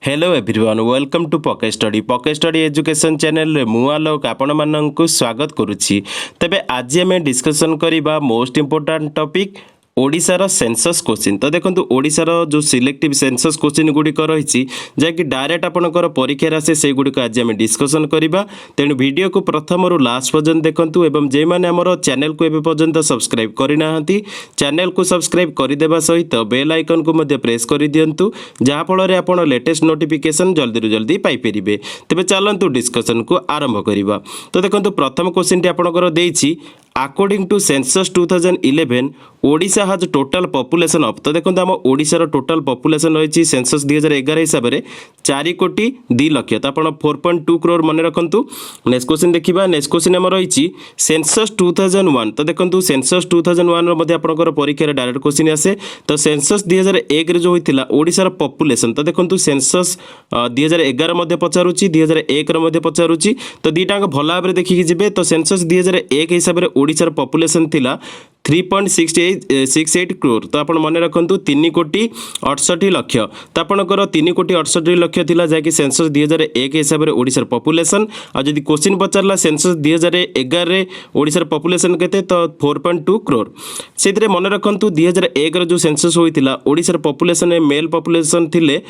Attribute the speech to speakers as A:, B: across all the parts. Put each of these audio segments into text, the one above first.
A: Hello everyone welcome to pocket study education channel रे मु आलोक आपण माननकु स्वागत करुछि। तबे आज आम डिस्कसन करिबा मोस्ट इंपोर्टेंट टॉपिक ओडिशार सेंसस क्वेश्चन। तो देखो ओडिशार जो सिलेक्टिव सेंसस क्वेश्चन गुड़िक रही जहाँकि डायरेक्ट आपंकर परीक्षार आसे से गुड़िक आज आम डिस्कसन करवा। तेणु वीडियो को प्रथम रु लास्ट पर्यंत देखूँ एवं जे मैंने आमर चैनल को एवं पर्यंत सब्सक्राइब करना चैनल को सब्सक्राइब करदेवा सहित बेल आइकन को मध्य प्रेस कर दिंतु जहाँफल आप लेटेस्ट नोटिफिकेशन जल्दी जल्दी पाइपर। तेज चलतु डिस्कसन को आरंभ करवा। तो देखो प्रथम क्वेश्चन टी आपंकर देछि अकॉर्डिंग टू सेंसस 2011 ओडिशा हाज टोटाल पॉपुलेशन ऑफ। तो देखो आम ओडिशार टोटाल पॉपुलेशन रही सेंसस 2011 हिसाब से 4,02,00,000। तो आप 4.2 करोड़ मन रखु। नेक्स्ट क्वेश्चन देखा। नेक्स्ट क्वेश्चन आम रही सेंसस 2001। तो देखो सेंसस 2001 आपंकर परीक्षा डायरेक्ट क्वेश्चन आसे। तो सेंसस 2001 जो होता ओडिशार पॉपुलेशन। तो देखो सेंसस 2011 पचारुची 2001 पचारुची। तो दीटा भल भाव में देखिए जी। तो सेंसस 2001 हिसाब से ओडिशार पॉपुलेशन थिला 3.68 करोड़। तो आप मन रखु 3,68,00,000। तो आपंकर 3,68,00,000 थिला जहाँकि सेंसस 2001 हिसाब से ओडिशार पॉपुलेशन। आज जब क्वेश्चन पचारा सेंसस 2011 ओडिशार पॉपुलेशन केते तो 4.2 करोड़। से मन रखु 2001 जो सेंसस होता ओडिशार पॉपुलेशन मेल पॉपुलेशन थिले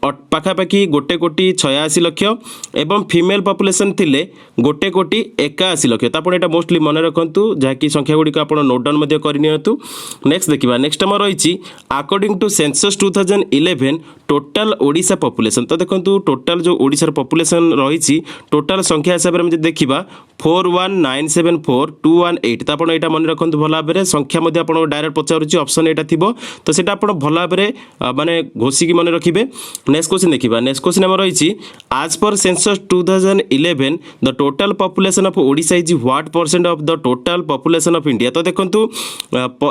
A: पाखापाखि 1,86,00,000 एवं फीमेल पॉपुलेशन थिले 1,81,00,000। तो आप मोस्टली मन रखु जहाँकि संख्या गुड़िक आप नोट डाउन करनियंतु। नेक्स्ट देखिए। नेक्स्ट आम रही according to census 2011 total Odisha population. तो देखो टोटाल जो ओडिशार पॉपुलेशन रही टोटाल संख्या हिसाब से देखा 41974,218। तो आप मन रखु भल भाव में संख्या आप डायरेक्ट पचारूँ ऑप्शन यहाँ थी। तो सीटा आप भल भाव में माने घोषिकी मन रखिए। नेक्स्ट क्वेश्चन देखिए। नेक्स्ट क्वेश्चन आम रही आज पर census 2011 the total population of Odisha is what percent of the total population of India. तो देखो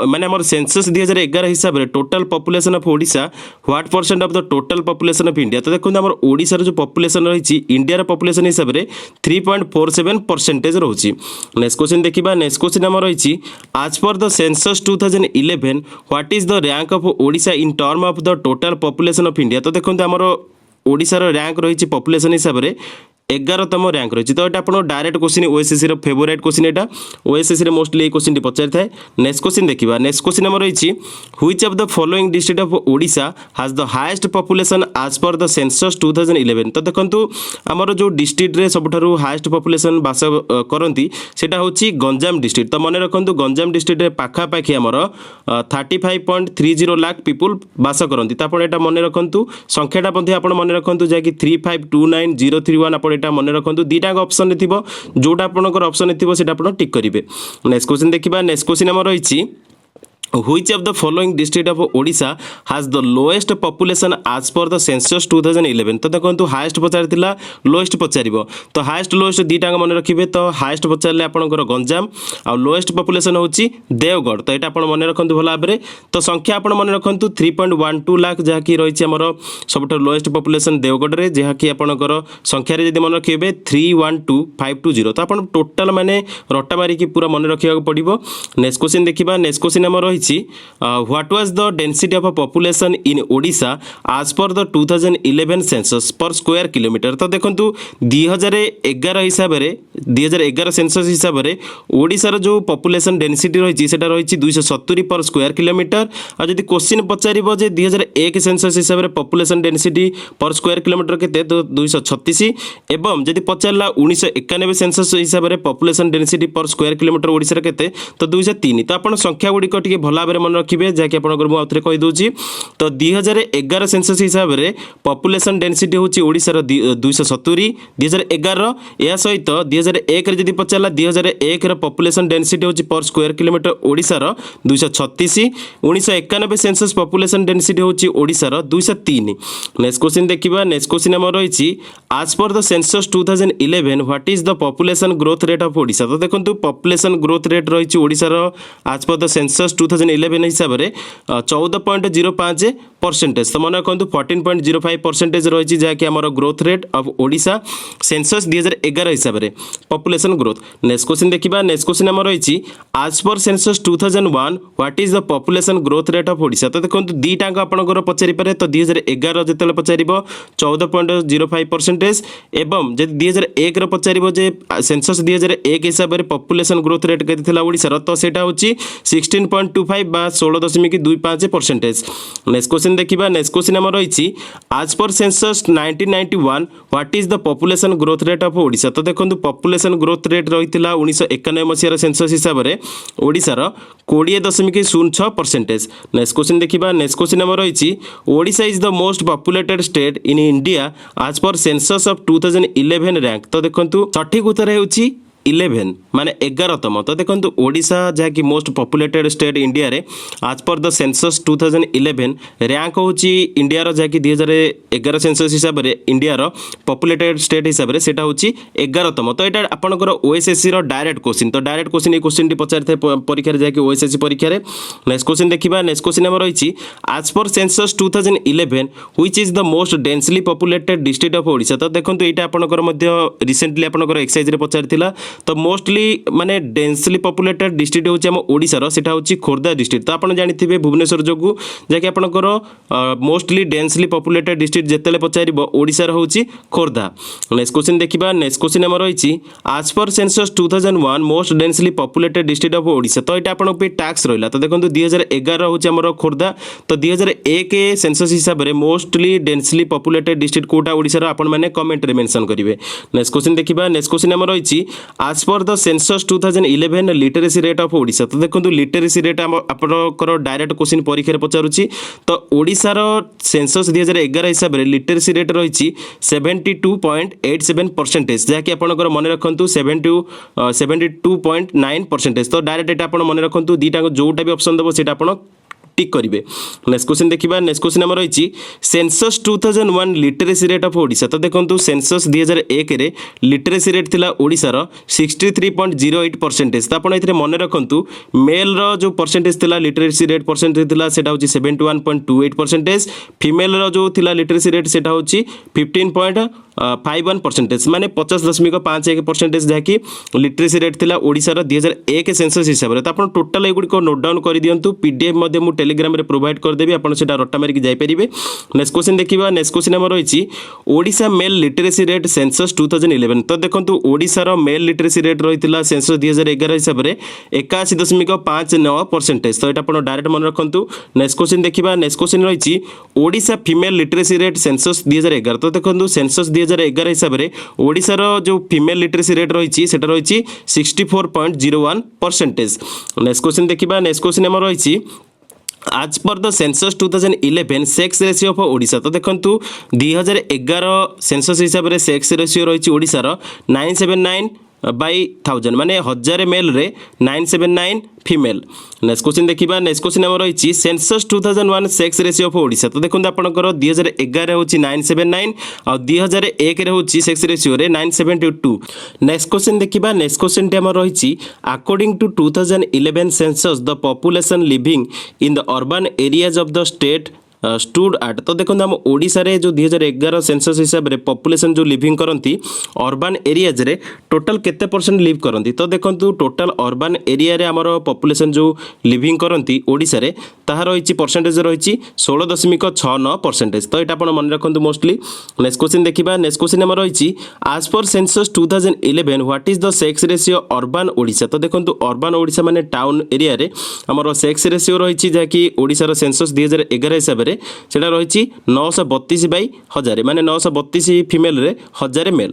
A: माने आम सेंसस 2011 हिसाब से total population of Odisha what percent of the total population of India. तो देखो आम ओडिशार जो पॉपुलेशन रही इंडिया पॉपुलेशन हिसाब से 3.47% रही। नेक्स्ट क्वेश्चन देखिए। नेक्स्ट क्वेश्चन आम रही आज पर the census 2011 what is the rank of Odisha in term of the total population of India. तो देखो आमर ओडिशार रैंक रही पॉपुलेशन हिसाब से 11तम रैंक रही। तो ये आप direct question OSSC favourite question यहाँ ओएसएससी मोस्टली क्वेश्चन पचारि थाए। नेक्स्ट क्वेश्चन देखिए। नेक्स्ट क्वेश्चन आम रही which of the following district of Odisha has the highest population आज पर द सेंसस 2011। तो देखो आमर जो डिस्ट्रिक्ट रे सबुठारु हाईएस्ट पॉपुलेशन बास करती सेटा होची गंजाम डिस्ट्रिक्ट। तो मन रखु गंजाम डिस्ट्रिक्ट रे पाखापाखि आमर 35.30 लाख पीपुल बास करती। तो आप मन रखु संख्याटा आप मन रखु जहाँकि 3529031 आप मन रखु दीटा ऑप्शन थी जोटा आपंकर ऑप्शन थी आप टिक करेंगे। नेक्स्ट क्वेश्चन देखिए। नेक्स्ट क्वेश्चन आम रही Which of the following district of Odisha has the lowest population as per the census 2011। तो देखो हाईएस्ट पचार लोएस्ट पचार। तो हाईएस्ट लोएस्ट दीटा मन रखिए। तो हाईएस्ट पचारे आपंकर गंजाम आ लोएस्ट पॉपुलेशन होची देवगढ़। तो यहाँ आप मन रखु भल भाव में। तो संख्या आप मन रखु 3.12 लाख जहाँकि रही आमर सब लोएस्ट पॉपुलेशन देवगढ़ में जहाँकि आपंकर संख्यार जब मन रखिए 312520। तो आप टोटाल माने रटा मारिकी पूरा मन रखा पड़ो। नेक्स्ट क्वेश्चन देखिए। नेक्स्ट क्वेश्चन आम रही what was the density of population in Odisha आज पर द 2011 सेंसस पर स्क्वायर किलोमीटर। तो देखो 2011 हिसाब से 2011 सेंसस हिसाब से ओडिशार जो पॉपुलेशन डेंसिटी रही रही 270 पर स्क्वायर किलोमीटर। और जब क्वेश्चन पचार 2001 सेंसस हिसाब से पॉपुलेशन डेंसिटी पर स्क्वायर किलोमीटर केते तो 236 एवं जब पचारा 1991 सेंसस हिसाब से पॉपुलेशन डेंसिटी पर स्क्वायर किलोमीटर ओडिशार केते तो 203। तो आप संख्या गुड़िक टिके भल भाव में मन रखिए जहाँकि आपरे कहीदे। तो 2011 सेंसस हिसाब से पॉपुलेशन डेंसिटी होची ओडिशार 270 2011 या सहित 2001 जब पचारा 2001 पॉपुलेशन डेंसिटी होची पर स्क्वायर किलोमीटर ओडिशार 236। 1991 सेंसस पॉपुलेशन डेंसिटी होची ओडिशार 203। नेक्स्ट क्वेश्चन देखिए। नेक्स्ट क्वेश्चन आम रही आज पर the census 2011 what is the population growth rate of Odisha. तो देखो पॉपुलेशन ग्रोथ रेट रही ओडिशार आज पर द सेंसस 2011 हिसाब से 14.05%। तो मन रखु 14.05% रही जहाँकि आमर growth rate of Odisha census 2011 हिसाब से पॉपुलेशन ग्रोथ। नेक्स्ट क्वेश्चन देखिए। नेक्स्ट क्वेश्चन आम रही आज पर census 2001 what is the population growth rate of Odisha. तो देखो दीटा आपंकर ଆପଣଙ୍କର ପଚାରିପାରେ। ତ 2011 ଯେତେବେଳେ ପଚାରିବ 14.05% ଏବଂ ଯଦି 2001 ପଚାରିବ ଯେ ସେନ୍ସସ୍ 2001 ହିସାବରେ ପପୁଲେସନ୍ ଗ୍ରୋଥ ରେଟ୍ କେତେ ଥିଲା ଓଡ଼ିଶାର, ତ ସେଇଟା ହେଉଛି 16.25 ବା 16.25%। ନେକ୍ସଟ କ୍ୱେଶ୍ଚିନ୍ ଦେଖିବା। ନେକ୍ସଟ କ୍ୱେଶ୍ଚିନ୍ ଆମର ରହିଛି as per census 1991 what is the population growth rate of Odisha. ତ ଦେଖନ୍ତୁ ପପୁଲେସନ୍ ଗ୍ରୋଥ ରେଟ୍ ରହିଥିଲା 1991 ମସିହାର ସେନ୍ସସ୍ ହିସାବରେ ଓଡ଼ିଶାର 20.06%। ନେକ୍ସଟ କ୍ୱେଶ୍ଚିନ୍ ଦେଖିବା। ନେକ୍ସଟ କ୍ୱେଶ୍ଚିନ୍ ଆମର ରହିଛି Odisha is the most populated state in India as per census of 2011 rank. ତ ଦେଖନ୍ତୁ ସଠିକ୍ ଉତ୍ତର ହେଉଛି 11 ମାନେ 11ତମ। ତ ଦେଖନ୍ତୁ ଓଡ଼ିଶା ଯାହାକି ମୋଷ୍ଟ ପପୁଲେଟେଡ୍ ଷ୍ଟେଟ୍ ଇଣ୍ଡିଆରେ ଆଜ୍ ପର୍ ଦ ସେନ୍ସସ୍ 2011 ର୍ୟାଙ୍କ ହେଉଛି ଇଣ୍ଡିଆର ଯାହାକି 2011 ସେନ୍ସସ୍ ହିସାବରେ ଇଣ୍ଡିଆର ପପୁଲେଟେଡ୍ ଷ୍ଟେଟ୍ ହିସାବରେ ସେଇଟା ହେଉଛି 11ତମ। ତ ଏଇଟା ଆପଣଙ୍କର ଓଏସ୍ଏସ୍ସିର ଡାଇରେକ୍ଟ କ୍ୱେଶ୍ଚିନ୍। ତ ଡାଇରେକ୍ଟ କ୍ୱେଶ୍ଚିନ୍ ଏଇ କ୍ୱେଶ୍ଚିନ୍ଟି ପଚାରିଥାଏ ପରୀକ୍ଷାରେ ଯାହାକି ଓଏସ୍ଏସ୍ସି ପରୀକ୍ଷାରେ। ନେକ୍ସଟ କ୍ୱେଶ୍ଚିନ୍ ଦେଖିବା। ନେକ୍ସଟ କ୍ୱେଶ୍ଚିନ୍ ଆମର ରହିଛି as per census 2011 which is the most densely populated district of Odisha. ତ ଦେଖନ୍ତୁ ଏଇଟା ଆପଣଙ୍କର ମଧ୍ୟ ରିସେଣ୍ଟଲି ଆପଣଙ୍କର ଏକ୍ସାଇଜ୍ରେ ପଚାରିଥିଲା। ତ ମୋଷ୍ଟଲି ମାନେ ଡେନ୍ସଲି ପପୁଲେଟେଡ୍ ଡିଷ୍ଟ୍ରିକ୍ଟ ହେଉଛି ଆମ ଓଡ଼ିଶାର, ସେଇଟା ହେଉଛି ଖୋର୍ଦ୍ଧା ଡିଷ୍ଟ୍ରିକ୍ଟ। ତ ଆପଣ ଜାଣିଥିବେ ଭୁବନେଶ୍ୱର ଯୋଗୁଁ ଯାହାକି ଆପଣଙ୍କର ମୋଷ୍ଟଲି ଡେନ୍ସଲି ପପୁଲେଟେଡ୍ ଡିଷ୍ଟ୍ରିକ୍ଟ ଯେତେବେଳେ ପଚାରିବ ଓଡ଼ିଶାର ହେଉଛି ଖୋର୍ଦ୍ଧା। ନେକ୍ସଟ କ୍ୱେଶ୍ଚିନ୍ ଦେଖିବା। ନେକ୍ସଟ କ୍ୱେଶ୍ଚିନ୍ ଆମର ରହିଛି as per census 2001 most densely populated district of Odisha. ତ ଏଇଟା ଆପଣଙ୍କ ପାଇଁ ଟାକ୍ସ ରହିଲା। ତ ଦେଖନ୍ତୁ 2011 ହେଉଛି ଆମର ଖୋର୍ଦ୍ଧା। ତ 2001 ସେନ୍ସସ୍ ହିସାବରେ ମୋଷ୍ଟଲି ଡେନ୍ସଲି ପପୁଲେଟେଡ୍ ଡିଷ୍ଟ୍ରିକ୍ଟ କେଉଁଟା ଓଡ଼ିଶାର ଆପଣମାନେ କମେଣ୍ଟରେ ମେନସନ୍ କରିବେ। ନେକ୍ସଟ କ୍ୱେଶ୍ଚିନ୍ ଦେଖିବା। ନେକ୍ସଟ କ୍ୱେଶ୍ଚିନ୍ ଆମର ରହିଛି as per the census 2011 literacy rate of Odisha. ତ ଦେଖନ୍ତୁ ଲିଟରେସି ରେଟ୍ ଆପଣଙ୍କର ଡାଇରେକ୍ଟ କ୍ୱେଶ୍ଚିନ୍ ପରୀକ୍ଷାରେ ପଚାରୁଛି। ତ ଓଡ଼ିଶାର ସେନ୍ସସ୍ 2011 ହିସାବରେ ଲିଟରେସି ରେଟ୍ ରହିଛି 72.87%, ଯାହାକି ଆପଣଙ୍କର ମନେ ରଖନ୍ତୁ 72.9%। ତ ଡାଇରେକ୍ଟ ଏଇଟା ଆପଣ ମନେ ରଖନ୍ତୁ, ଦୁଇଟାଙ୍କ ଯେଉଁଟା ବି ଅପସନ୍ ଦେବ ସେଇଟା ଆପଣ टिक करेंगे। नेक्स्ट क्वेश्चन देखिए। नेक्स्ट क्वेश्चन आम रही census 2001 literacy rate of Odisha. तो देखो सेंसस 2001 रे लिटरेसी रेट थिला ओडिशार 63.08%। तो आप मन रखु मेल रो जो परसेंटेज थिला लिटरेसी रेट परसेंटेज थिला सेटा होची 71.28%। फीमेल रो जो थिला लिटरेसी रेट सेटा होची 15.51%, माने 50.51% जहाँकि लिटरेसी रेट थिला ओडिशार 2001 सेंसस हिसाब से। तो आप टोटाल एगुड़िक नोट डाउन कर दिंतु, पीडीएफ मध्य मुझे टेलीग्राम रे प्रोवाइड करदेवी, आप रटा मारिक जापरेंगे। नेक्स्ट क्वेश्चन देखिए। नेक्स्ट क्वेश्चन आम रही Odisha mail literacy rate census 2011। तो देखो ओडिशार मेल लिटरेसी रेट रही है सेंसस 2011 हिसाब से 81.59%। तो यहाँ आप डायरेक्ट मन रखु। नेक्स्ट क्वेश्चन देखिए। नेक्स्ट क्वेश्चन रही Odisha female literacy rate census 2011। तो देखो सेंसस 2011 हिसाब से ओडिशार जो फीमेल लिटरेसी रेट रही है रही 64.01%। नेक्स्ट क्वेश्चन देखिए। नेक्स्ट क्वेश्चन आम रही आज पर the census 2011 sex ratio of Odisha. तो देखो 2011 सेंसस हिसाब से सेक्स रेशियो रही ओडिशार 979/1000, माने 1000 मेल रे 979 फीमेल। नेक्स्ट क्वेश्चन देखिए। नेक्स्ट क्वेश्चन आम रही census 2001 sex ratio of Odisha. तो देखो आपंकर 2011 हूँ 979 और 2001 हूँ सेक्स रेशियो रे 972। नेक्स्ट क्वेश्चन देखिए। नेक्स्ट क्वेश्चन टी आम रही according to 2011 census the population living in the urban areas of the state stood at. तो देखो आम ओडिशा रे जो 2011 सेंसस हिसाब से पॉपुलेशन जो लिविंग करती अर्बन एरियाज रे टोटल केते परसेंट लिव करती। तो देखो टोटल अर्बन एरिया रे आमर पॉपुलेशन जो लिविंग करती ओडिशा रे ताहा रही परसेंटेज रही 16.69%। तो यहाँ आप मन रखु मोस्टली। नेक्स्ट क्वेश्चन देखिए। नेक्स्ट क्वेश्चन आम रही आज पर census 2011 what is the sex ratio urban Odisha. तो देखो अर्बन ओडिशा माने टाउन एरिया रे आमर सेक्स रेशियो रही जहाँकि ओडिशार सेंसस 2011 हिसाब से सेटा रही 932/1000, माने 932 फीमेल रे 1000 मेल।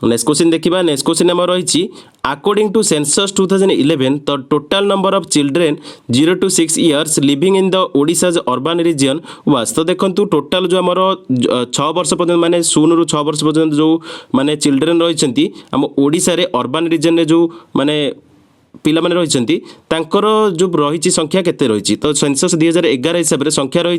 A: नेक्स्ट क्वेश्चन देखिए। नेक्स्ट क्वेश्चन आम रही according to census 2011 the total number of children 0 to 6 years living in the Odisha's urban region was. तो देखो टोटल जो आमर 6 वर्ष पर्यंत माने 0 ରୁ 6 वर्ष पर्यंत जो माने चिल्ड्रेन रही आम ओडिशा रे अर्बन रीजन रे जो माने पिला माने रही जो रही संख्या केते रही। तो सेंसस 2011 हिसाब से संख्या रही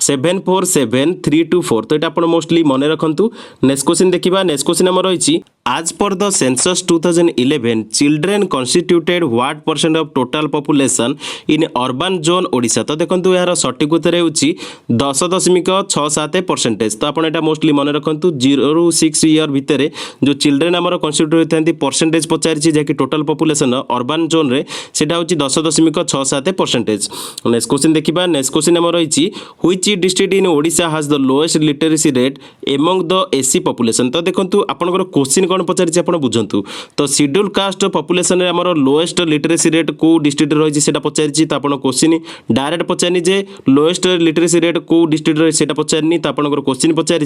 A: 747324। तो यहाँ आप मोस्टली मन रखु। नेक्स्ट क्वेश्चन देखिए। नेक्स्ट क्वेश्चन आम रही As per the census 2011, children constituted what percent of total population in urban zone Odisha. तो देखो यार सठिक उत्तर होची 10.67%। तो आप मोस्टली मन रखु 0 ରୁ 6 ईयर भितर जो चिल्ड्रेन आमर कन्स्टिट्यूट होती परसेंटेज पचारि जहाँकि टोटाल पॉपुलेशन अर्बन जोन रे सेटा होची 10.67%। नेक्स्ट क्वेश्चन देखिबा। नेक्स्ट क्वेश्चन आमर रही which district in Odisha has the lowest literacy rate among the SC population. तो देखो आपनकर क्वेश्चन कौन पचारि आपण बुझंतु। तो शेड्यूल कास्ट पॉपुलेशन रे आमर लोएस्ट लिटरेसी रेट को डिस्ट्रिक्ट रही सेटा पचारि। तो आपण क्वेश्चन डायरेक्ट पचारनी जे लोएस्ट लिटरेसी रेट को डिस्ट्रिक्ट रे सेटा पचारनी। तो आपनकर क्वेश्चन पचारि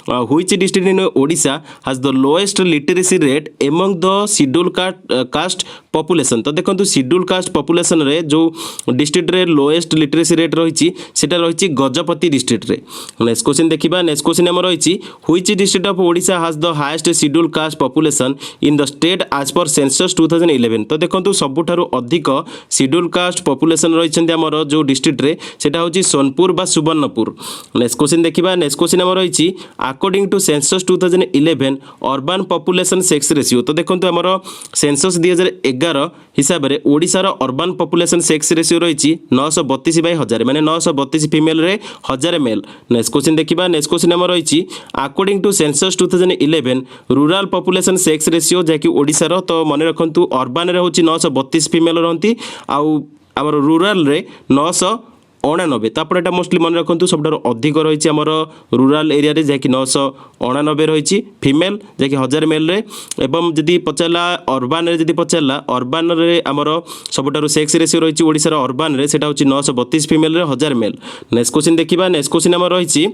A: which district in Odisha has the lowest literacy rate among the schedule caste population. तो देखो शेड्यूल कास्ट पॉपुलेशन रे जो डिस्ट्रिक्ट रे लोएस्ट लिटरेसी रेट रही सेटा रही गजपति डिस्ट्रिक्ट रे। नेक्स्ट क्वेश्चन देखिबा। नेक्स्ट क्वेश्चन हमर रही which district of Odisha has the highest schedule caste population in the state as per census 2011। तो देखो सबुठारु अधिक शेड्यूल कास्ट पॉपुलेशन रही हमर जो डिस्ट्रिक्ट रे सेटा होची सोनपुर बा सुवर्णपुर। नेक्स्ट क्वेश्चन देखिबा। नेक्स्ट क्वेश्चन हमर रही according to census 2011 urban population sex ratio. तो देखो हमर सेंसस 2011 हिसाब रे ओडिसा रो अर्बन पॉपुलेशन सेक्स रेशियो रही 932/1000 माने 932 फीमेल रे 1000 मेल। नेक्स्ट क्वेश्चन देखिबा। नेक्स्ट क्वेश्चन हमर रही according to census 2011 rural population sex ratio जहाँकि ओडिसा रो। तो मन रखु अर्बन रे होची 932 फीमेल रहती आउ आमर रूरल रे 999। तो आप मोस्टली मन रखु सब अधिक रही आमर रूरल एरिया रे जहाँकि 999 रही फीमेल जहाँकि 1000 मेल रे। एवं जदि पचारा अर्बान रे जदि पचारा अर्बान रे आमर सबुठारु सेक्स रेशियो रही ओडिसा रो अर्बान रे सेटा होची 932 फीमेल रे 1000 मेल। नेक्स्ट क्वेश्चन देखिबा। नेक्स्ट क्वेश्चन आमर रही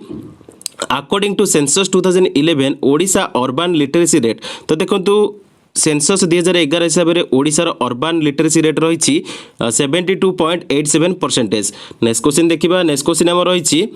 A: according to census 2011 Odisha urban literacy rate. तो देखो सेंसस 2011 हिसाब से ओडिशार अर्बन लिटरेसी रेट रही 72.87%। नेक्स्ट क्वेश्चन देखिबा। नेक्स्ट क्वेश्चन आम रही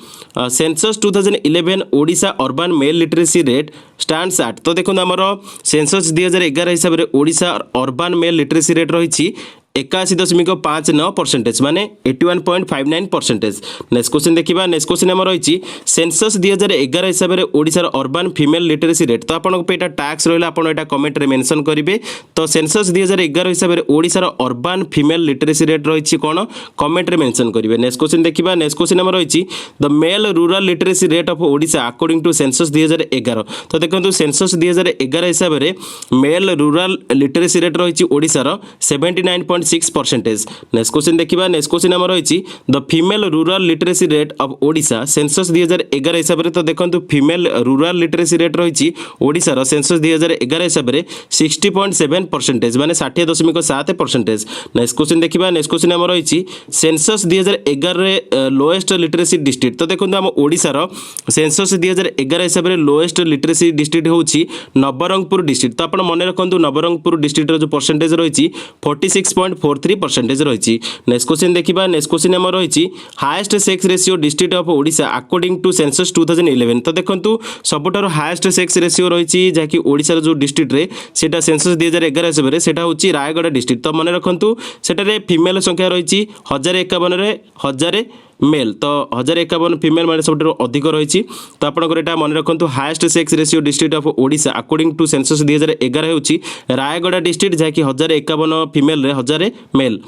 A: census 2011 Odisha urban mail literacy rate stands eight. तो देखो आमर सेंसस 2011 हिसाब से Odisha urban mail literacy rate रही 81.59% माने 81.59%। नेक्स्ट क्वेश्चन देखिबा। नेक्स्ट क्वेश्चन आम रही सेंसस 2011 हिसाब से ओडिशार अर्बन फीमेल लिटरेसी रेट। तो आपन पे टैक्स रहा आपटा कमेंट रे मेंशन करेंगे। तो सेंसस 2011 हिसाब से ओडिशार अर्बन फीमेल लिटरेसी रेट रही कौन कमेंट रे मेंशन करेंगे। नेक्स्ट क्वेश्चन देखिबा। नेक्स्ट क्वेश्चन आम रही the male rural literacy rate of Odisha according to census 2011। तो देखो सेंसस 2011 हिसाब से मेल रूरल लिटरेसी रेट रही ओडिशार 79.6%। नेक्स्ट क्वेश्चन देखिबा। नेक्स्ट क्वेश्चन आम रही the female rural literacy rate of Odisha census 2011 हिसाब से। तो देखो फीमेल रूरल लिटरेसी रेट रही ओडिशार सेंसस 2011 हिसाब से 60.7% माने 60.7%। नेक्स्ट क्वेश्चन देखिबा। नेक्स्ट क्वेश्चन आम रही सेंसस 2011 रे लोएस्ट लिटरेसी डिस्ट्रिक्ट। तो देखो आम ओडिशार सेंसस 2011 हिसाब से लोएस्ट लिटरेसी डिस्ट्रिक्ट होची नवरंगपुर डिस्ट्रिक्ट। तो आपण मन रखु नवरंगपुर डिस्ट्रिक्ट जो परसेंटेज रही 46.43% रही। नेक्स्ट क्वेश्चन देखिबा। नेक्स्ट क्वेश्चन आम रही highest sex ratio district of Odisha according to census 2011। तो देखो सबुठारु हाईएस्ट सेक्स रेशियो रही जहाँकि ओडिशार जो डिस्ट्रिक्ट रे सेटा सेंसस 2011 हिसाब से सेटा होची रायगढ़ डिस्ट्रिक्ट। तो मन रखु सेटारे फीमेल संख्या रही 1051 रे 1000 मेल। तो 1051 फीमेल माने सब अधिक रही। तो आपंकर मन रखु highest sex ratio district of Odisha according to census 2011 होची रायगढ़ डिस्ट्रिक्ट जहाँकि 1051 फीमेल रे 1000 मेल।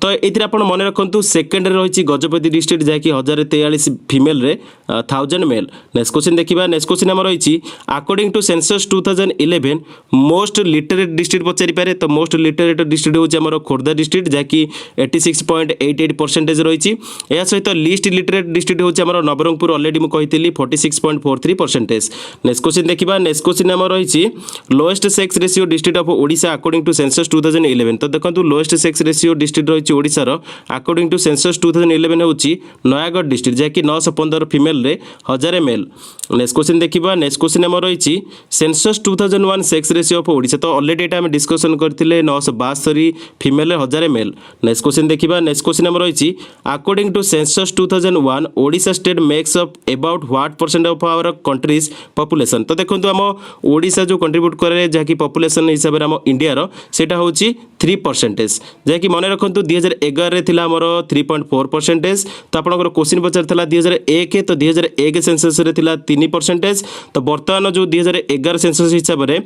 A: तो ये आप मन रखु सेकेंड रही गजपति डिस्ट्रिक्ट जहाँकि 1043 फीमेल रे 1000 मेल। नेक्स्ट क्वेश्चन देखिबा। नेक्स्ट क्वेश्चन आम रही according to census 2011 most literate district पचारि पारे। तो मोस्ट लिटरेट डिस्ट्रिक्ट होची हमर खोर्धा डिस्ट्रिक्ट जहाँकि 86.88% रही। या सहित लिस्ट लिटरेट डिस्ट्रिक्ट होची हमर नवरंगपुर ऑलरेडी मु कहितली 46.43%। नेक्स्ट क्वेश्चन देखिबा। नेक्स्ट क्वेश्चन आम रही lowest sex ratio district of Odisha according to census 2011। तो देखो लोएस्ट सेक्स रेशियो डिस्ट्रिक्ट रही ओडिशार अकॉर्डिंग टू सेंसस 2011 होची नयागढ़ डिस्ट्रिक्ट जहाँकि 915 फीमेल रे 1000 मेल। नेक्स्ट क्वेश्चन देखिबा। नेक्स्ट क्वेश्चन आम रही census 2001 sex ratio of Odisha. तो ऑलरेडी एटा हम डिस्कशन करथिले 962 फीमेल रे 1000 मेल। नेक्स्ट क्वेश्चन देखिबा। नेक्स्ट क्वेश्चन आम रही according to census census 2001 Odisha state makes up about what percent of our country's population. तो देखो आम ओडिशा जो कंट्रीब्यूट करे जहाँकि पॉपुलेशन हिसाब से आम इंडिया सेटा हूँ 3% जहाँकि मन रखु 2011 आमर 3.4%। तो आपंकर क्वेश्चन पचार 2001 तो 2001 सेंसस 3%। तो बर्तमान जो 2011 सेंसस हिसाब से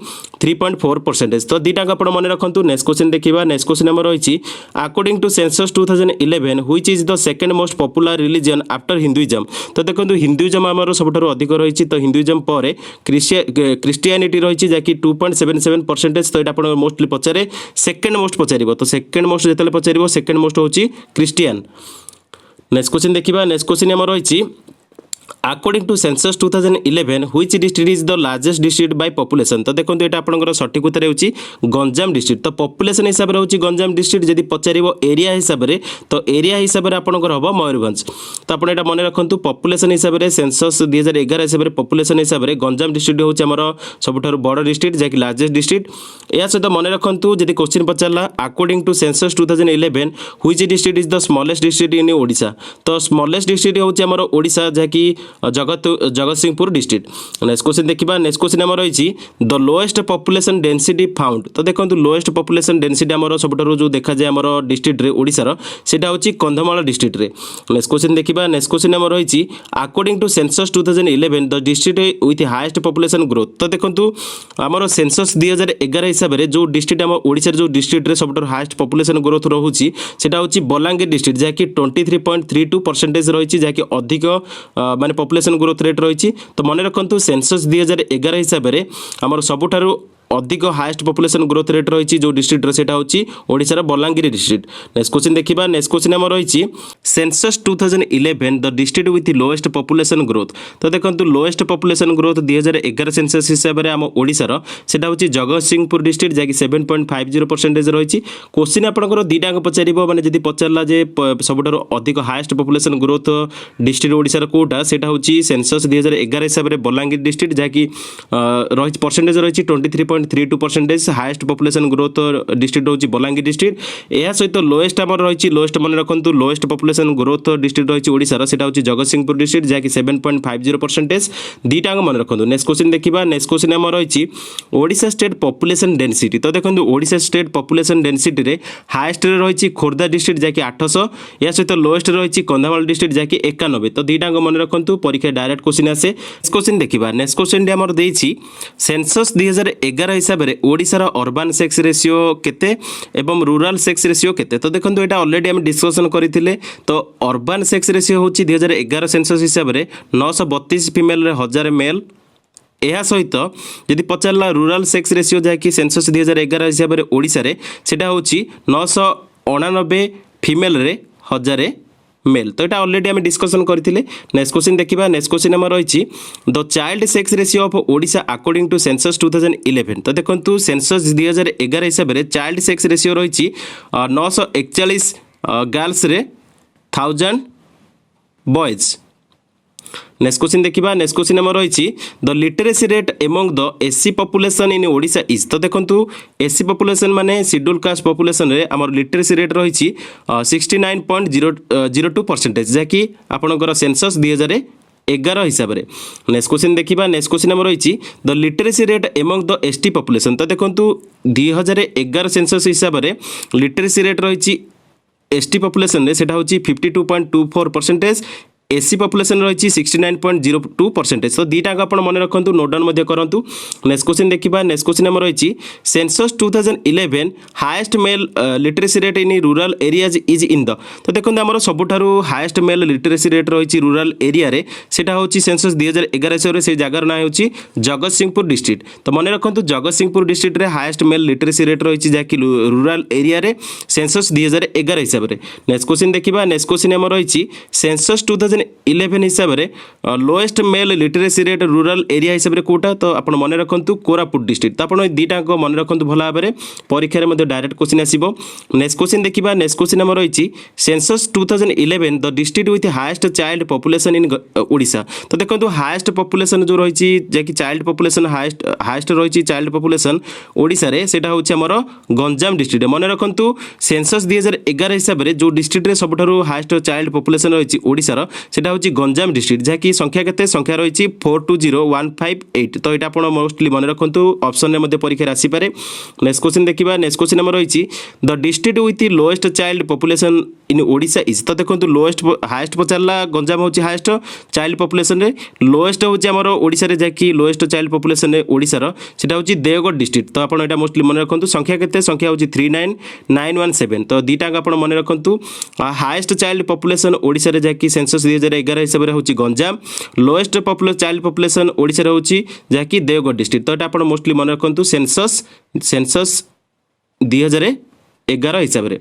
A: 3.4%। तो दीटा आप मन रखु। नेक्स्ट क्वेश्चन देखा। नेक्स्ट क्वेश्चन आम रही according to census 2011 which is the second most popular religion after Hinduism. तो देखो हिंदुइज्म आमर सब अधिक रही। तो हिंदुइज्म पर क्रिश्चियनिटी रही जहाँकि 2.77%। तो यहाँ मोस्टली पचारे सेकेंड मोस्ट पचार। तो सेकेंड मोस्ट जो पचार सेकेंड मोस्ट हूँ क्रिश्चियन। नेक्स्ट क्वेश्चन देखा। नेक्स्ट क्वेश्चन आम रही according to census 2011 which district is the largest district by population. तो देखो यहाँ आपंकर सठिक उत्तर होची गंजाम डिस्ट्रिक्ट। तो पॉपुलेशन हिसाब से होची गंजाम डिस्ट्रिक्ट। जदि पचार एरिया हिसाब से तो एरिया हिसाब से आपंकर हम मयूरभंज। तो आप मन रखु पॉपुलेशन हिसाब से सेंसस 2011 हिसाब से पॉपुलेशन हिसाब से गंजाम डिस्ट्रिक्ट होची आमर सबुठ बड़ डिस्ट्रिक्ट जहाँकि लार्जेस्ट डिस्ट्रिक्ट। या सहित मन रखु जदि क्वेश्चन पचारा according to census 2011 which district is the smallest district in Odisha. तो स्मॉलेस्ट डिस्ट्रिक्ट होची आमर ओडिशा जहाँकि जगतसिंहपुर डिस्ट्रिक्ट। नेक्स्ट क्वेश्चन देखा। नेक्स्ट क्वेश्चन आम रही the lowest population density found. तो देखो लोएस्ट पॉपुलेशन डेंसिटी आमर सबुठार जो देखा जाए आमर डिस्ट्रिक्ट रे ओडिशार सेटा होची कंधमाल डिस्ट्रिक्ट रे। नेक्स्ट क्वेश्चन देखा। नेक्स्ट क्वेश्चन आम रही according to census 2011 the district with highest population growth. तो देखो आमर सेंसस 2011 हिसाब से जो डिस्ट्रिक्ट आम ओडिशा जो डिस्ट्रिक्ट रे सबुठार हाईएस्ट पॉपुलेशन ग्रोथ रहुची सेटा होची बलांगीर डिस्ट्रिक्ट जहाँकि 23.32% रही जहाँकि अधिक माने पॉपुलेशन ग्रोथ रेट रही। तो मन रखु सेंसस 2011 हिसाब से आमर सबुठारु अधिक हाईएस्ट पॉपुलेशन ग्रोथ रेट रही जो डिस्ट्रिक्ट सेटा होची ओडिशार बलांगीर डिस्ट्रिक्ट। नेक्स्ट क्वेश्चन देखा। नेक्स्ट क्वेश्चन आम रही census 2011 the district with lowest population growth. तो देखो लोएस्ट पॉपुलेशन ग्रोथ 2011 सेंसस हिसाब से आम ओडिशार सेटा होची जगतसिंहपुर डिस्ट्रिक्ट जहाँकि 7.50% रही। क्वेश्चन आपंकर दुईटा पचार मैंने जब पचारा जे सबुठार अधिक हाईएस्ट पॉपुलेशन ग्रोथ डिस्ट्रिक्ट ओडिशार कोटा सेटा होची सेंसस 2011 हिसाब से बलांगीर डिस्ट्रिक्ट जहाँकि रही परसेंटेज रही 23.32%। हाईएस्ट पॉपुलेशन ग्रोथ डिस्ट्रिक्ट होची बलांगीर डिस्ट्रिक्ट। यह सहित लोएस्ट आमर रही लोएस्ट मन रखु लोएस्ट पॉपुलेशन ग्रोथ डिस्ट्रिक्ट रही ओडिशार सेटा होची जगतसिंहपुर डिस्ट्रिक्ट जहाँकि 7.50%। दुईटा मन रखु। नेक्स्ट क्वेश्चन देखा। नेक्स्ट क्वेश्चन आम रही ओडिशा स्टेट पॉपुलेशन डेंसिटी। तो देखो ओडिशा स्टेट पॉपुलेशन डेंसिटी रे हाईएस्ट रही खोर्धा डिस्ट्रिक्ट जहाँकि 800। या सहित लोएस्ट रही कंधमाल डिस्ट्रिक्ट जहाँकि 91। तो दुईटा मन रखु परीक्षा डायरेक्ट क्वेश्चन आसे। नेक्स्ट क्वेश्चन देखा। नेक्स्ट क्वेश्चन आमर देछि सेंसस 2011 हिसाब से ओडिशार अर्बान सेक्स रेशियो केते एवं रूरल सेक्स रेशियो केते। तो देखो यहाँ ऑलरेडी आम डिस्कसन करते। तो अर्बान सेक्स रेशियो हूँ 2011 सेंसस हिसाब से 932 फीमेल 1000 मेल। यह सहित जदि पचारा रूरल सेक्स रेशियो जहाँकि सेंसस 2011 हिसाब से ओडिशा रे सेटा हूँ 999 फीमेल 1000 मेल। तो यहाँ ऑलरेडी आम डिस्कसन करते। नेक्स्ट क्वेश्चन देखा। नेक्स्ट क्वेश्चन आम रही the child sex ratio of Odisha according to census 2011। तो देखो सेंसस 2011 हिसाब से चाइल्ड सेक्स रेशियो रही 941 गर्ल्स रे 1000 बॉयज। नेक्स्ट क्वेश्चन देखा। नेक्स्ट क्वेश्चन आम रही the literacy rate among the SC population in Odisha is. तो देखो एससी पॉपुलेशन माने शेड्यूल कास्ट पॉपुलेशन रे आमर लिटरेसी रेट रही 69.02% जहाँकि आपणकर सेंसस 2011 हिसाब से। नेक्स्ट क्वेश्चन देखा। नेक्स्ट क्वेश्चन आम रही the literacy rate among the ST population. तो देखो 2011 सेंसस हिसाब से लिटरेसी रेट रही एसटी पॉपुलेशन रे सेटा होची 52.24%। एससी पॉपुलेशन रही 69.02%। तो दुईटा आप मन रखु नोट डाउन करूँ। नेक्स्ट क्वेश्चन देखा। नेक्स्ट क्वेश्चन आम रही census 2011 highest mail literacy rate in rural areas is in the. तो देखो आम सबुठारु हाईएस्ट मेल लिटरेसी रेट रही रूरल एरिया रे सेटा होची सेंसस 2011 से जगार ना होची जगतसिंहपुर डिस्ट्रिक्ट। तो मन रखु जगतसिंहपुर डिस्ट्रिक्ट रे हाईएस्ट मेल लिटरेसी रेट रही जहाँकि रूरल एरिया रे सेंसस 2011 हिसाब से। नेक्स्ट क्वेश्चन देखा। नेक्स्ट क्वेश्चन आम रही सेंसस 2011 2011 हिसाब से lowest mail literacy rate rural area हिसाब से कौटा तो आप मन रखु कोरापुट डिस्ट्रिक्ट तो आप दुईटा मन रखु भल भाव में परीक्षा डायरेक्ट क्वेश्चन आसो। नेक्स्ट क्वेश्चन देखा नेक्स्ट क्वेश्चन आम रही census 2011 the district with highest child population in Odisha तो देखो हाएस्ट पॉपुलेशन जो रही जैकि चाइल्ड पॉपुलेशन हाएस्ट रही चाइल्ड पॉपुलेशन ओडिशा रे सेटा होछि हमर गंजाम डिस्ट्रिक्ट मन रखु सेंसस 2011 हिसाब से जो डिस्ट्रिक्ट रे सबठारु हाएस्ट चाइल्ड पॉपुलेशन रही ओडिशार सेटा होछि गंजाम डिस्ट्रिक्ट जहाँकि संख्या केते संख्या रही 420158 तो यहाँ आप मोस्टली मन रखु ऑप्शन में परीक्षा आसीपे। नेक्स्ट क्वेश्चन देखा नेक्स्ट क्वेश्चन आम रही the district with lowest child population in Odisha is तो देखो लोएस्ट हाएस्ट पचारा गंजाम होछि हाएस्ट चाइल्ड पॉपुलेशन रे लोएस्ट होछि हमर ओडिशा रे जहाँकि लोएस्ट चाइल्ड पॉपुलेशन रे ओडिशार सेटा होछि देवगढ़ डिस्ट्रिक्ट तो आपन एटा मोस्टली मन रखु संख्या केते संख्या होछि 39917 तो दीटा आपन मन रखु हाएस्ट चाइल्ड पॉपुलेशन ओडिशा रे जहाँकि सेंसस 2011 हिसाब से होछि Ganjam lowest child population Odisha रे होछि जहाँकि देवगढ़ डिस्ट्रिक्ट तो एटा आपन मोस्टली मन रखु सेंसस 2011 हिसाब से।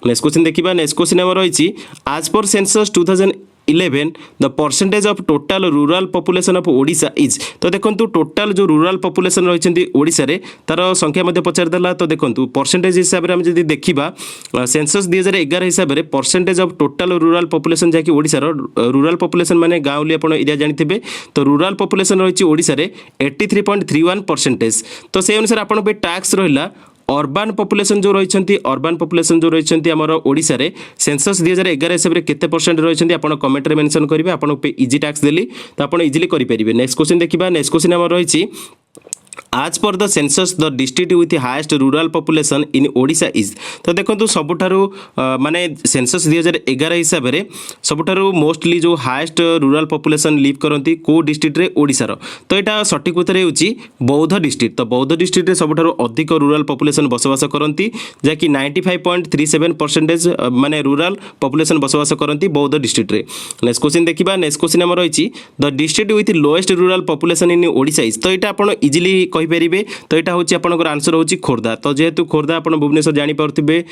A: नेक्स्ट क्वेश्चन देखा नेक्स्ट क्वेश्चन आम रही आज पर census 2011 the percentage of total rural population of Odisha is तो देखो टोटल जो रूरल पॉपुलेशन रही ओडिशा रे तार संख्या मध्य पचारदेला तो देखो परसेंटेज हिसाब से आम जब देखा सेंसस 2011 हिसाब से percentage of total rural population जहाँकि ओडिशार रूरल पॉपुलेशन माने गाँवली आप एरिया जानते तो रूरल पॉपुलेशन रही ओडिशा रे 83.31% तो से अनुसार आप टैक्स रहा अर्बान पॉपुलेशन जो रही अर्बान पॉपुलेशन जो रही आमर ओडिशा रे सेंसस 2011 हिसाब से केते परसेंट रही आप कमेंट रे मेंशन करेंगे आपको इजी टैक्स देली तो आप इजिली करेंगे। नेक्स्ट क्वेश्चन देखा नेक्स्ट क्वेश्चन आम रही आज पर the census the district with highest rural population in Odisha is तो देखो सबुठारु माने सेंसस 2011 हिसाब से सबुठारु मोस्टली जो हाएस्ट रूरल पॉपुलेशन लिव करती को डिस्ट्रिक्ट रे ओडिशार तो यहाँ सठिक उत्तर होउछि बौद्ध डिस्ट्रिक्ट तो बौद्ध डिस्ट्रिक्ट रे सबुठारु अधिक रूरल पॉपुलेशन बसवास करती जहाँकि 95.37% माने रूरल पॉपुलेशन बसवास करती बौद्ध डिस्ट्रिक्ट रे। नेक्स्ट क्वेश्चन देखा नेक्स्ट क्वेश्चन आम रही the district with lowest rural population in Odisha is तो यहाँ आप इजिली कहींपारे तो यहाँ हूँ आपंकर आंसर हूँ खोर्धा तो जेहेतु खोर्धा आप भुवनेश्वर जापे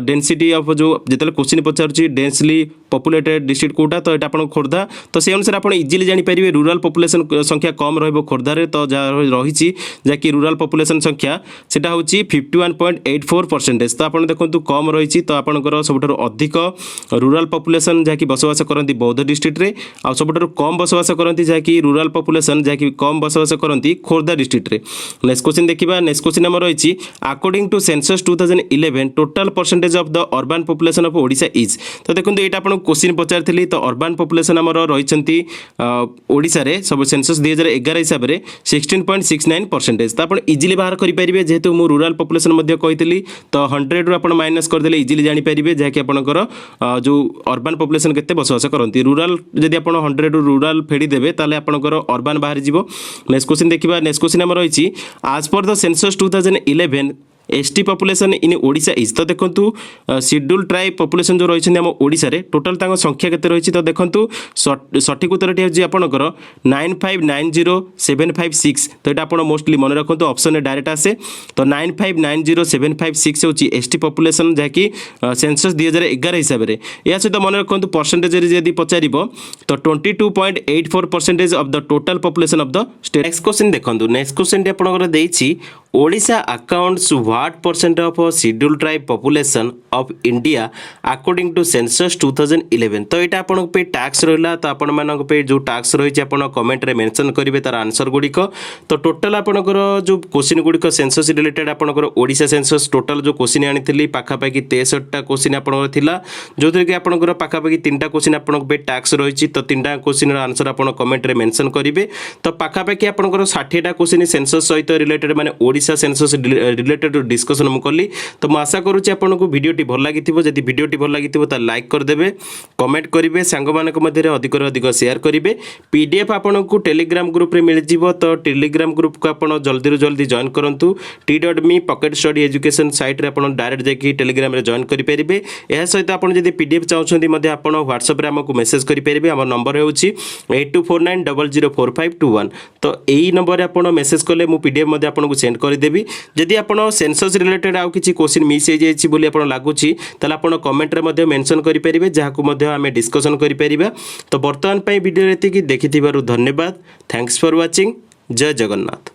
A: डेनसीटी ऑफ जो जिते क्वेश्चन पचारूँ डेंसली पॉपुलेटेड डिस्ट्रिक्ट कोटा तो यहाँ आप खोर्धा तो से अनुसार आप इजिली जानीपारे रूरल पॉपुलेशन संख्या कम रोर्धार तो जहाँ रही जहाँकि रूरल पॉपुलेशन संख्या सेटा हूँ 51.84% तो आप देखो कम रही तो आपंकर सबुठारु अधिक रूरल पॉपुलेशन जहाँकि बसवास करती बौद्ध डिस्ट्रिक्ट रे आ सबुठारु कम बसवास करती जहाँकि रूरल पॉपुलेशन जहाँकि कम बसवास करती खोर्धा डिस्ट्रिक्ट रे। नेक्स्ट क्वेश्चन देखा नेक्स्ट क्वेश्चन आम रही according to census 2011 total percentage of the urban population of Odisha is तो देखो यहाँ आपको क्वेश्चन पचारि तो अर्बन पॉपुलेशन आमर रही ओडिशा रे सब सेंसस 2011 हिसाब से 16.69% तो आप इजिली बाहर करेंगे जेहेतु मु रूरल पॉपुलेशन कही तो 100 रु आप माइनस करदे इजिली जानीपारे जहाँकि आपंकर जो अर्बन पॉपुलेशन केते बसवास करती रूरल जब आप 100 रूरल फेड़ीदेवे ताले आपंकर अर्बन बाहर जीवो। नेक्स्ट क्वेश्चन देखा नेक्स्ट क्वेश्चन आम रही आज पर the census 2011 ST population in Odisha is तो देखो शेड्यूल ट्राइब पॉपुलेशन जो रही आम ओडिशा रे टोटल तांको संख्या केते रही तो देखो सठिक उत्तर टी आपंकर 9590756 तो यहाँ आप मोस्टली मन रखु ऑप्शन डायरेक्ट आसे तो 9590756 हूँ एसटी पॉपुलेशन जहाँकि सेंसस 2011 हिसाब से या सहित मन रखु परसेंटेज जब पचार तो 22.84% of the total population of the state. Next question देखो नेक्स्ट क्वेश्चन आपंकर देछि Odisha accounts what percent of schedule tribe population of India according to census 2011 तो यहाँ आपन पे टैक्स रहा तो आपण मानक पे जो टैक्स रही है कमेंट रे मेंशन करेंगे तार आंसर गुड़िक तो टोटाल आपंकर जो क्वेश्चन गुड़िक सेंसस रिलेटेड आपंकर ओडिशा सेंसस टोटाल जो क्वेश्चन आनी पाखापाखि 63टा क्वेश्चन आपंकर थिला जो कि आपंकर पाखापाखि 3टा क्वेश्चन आपन पे टैक्स रही तो 3टा क्वेश्चन आंसर आप कमेंट रे मेंशन करेंगे तो पाखापाखि आपंकर 60टा क्वेश्चन सेंसस सहित रिलेटेड माने ओडिशा सेंसस रिलेटेड डिस्कशन मु कली तो मु आशा करूँ आपको वीडियोटी भल लगी जदि वीडियोटी भल लगी तो लाइक करदेवे कमेंट करेंगे सांग मानक मध्य अधिक अधिक शेयर करेंगे पीडीएफ आपन को टेलीग्राम ग्रुप रे मिल जिवो तो टेलीग्राम ग्रुप को आप जल्दी रू जल्दी जॉइन करूँ t.me pocket study education site रे आप डायरेक्ट जाकि टेलीग्राम रे जॉइन करेंगे यह सहित आप पीडीएफ चाहते आप व्हाट्सएप रे आमको मेसेज करेंगे आम नंबर हो 8249004521 तो यही नंबर आप मेसेज कले मु पीडीएफ आपको सेंड करदेवी जदि आप सेंसस रिलेटेड आउ किसी क्वेश्चन मिस हो जाइए बोली आपन लागुची ताले आपन कमेंट रे मध्ये मेंशन करि परिबे जहाकु मध्ये आमे डिस्कशन करि परिबा। तो वर्तमान पई वीडियो एति कि देखिथिबारु धन्यवाद। Thanks for watching. जय जगन्नाथ।